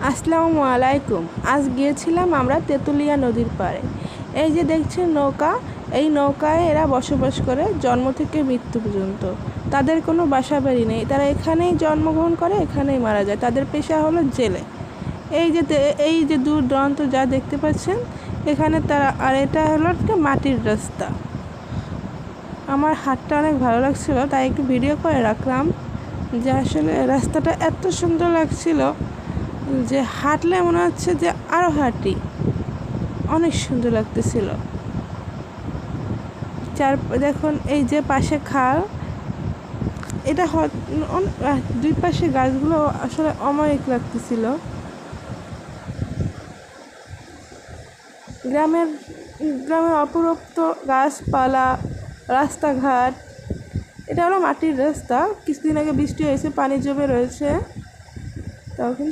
আসসালামু আলাইকুম। আজ গিয়েছিলাম আমরা তেঁতুলিয়া নদীর পাড়ে। এই যে দেখছেন নৌকা, এই নৌকায় এরা বসবাস করে জন্ম থেকে মৃত্যু পর্যন্ত। তাদের কোনো বাসা বাড়ি নেই, তারা এখানেই জন্মগ্রহণ করে, এখানেই মারা যায়। তাদের পেশা হলো জেলে। এই যে দূর দূরান্ত যা দেখতে পাচ্ছেন এখানে তারা, আর এটা হলো একটা মাটির রাস্তা। আমার হাতটা অনেক ভালো লাগছিল, তাই একটু ভিডিও করে রাখলাম যে আসলে রাস্তাটা এত সুন্দর লাগছিল যে হাঁটলে মনে হচ্ছে যে আরও হাঁটি, অনেক সুন্দর লাগতেছিল। দেখুন এই যে পাশে খাল, এটা দুই পাশে গাছগুলো আসলে অমায়িক লাগতেছিল। গ্রামের অপরূপ্ত গাছপালা, রাস্তাঘাট। এটা হলো মাটির রাস্তা। কিছুদিন আগে বৃষ্টি হয়েছে, পানি জমে রয়েছে, তখন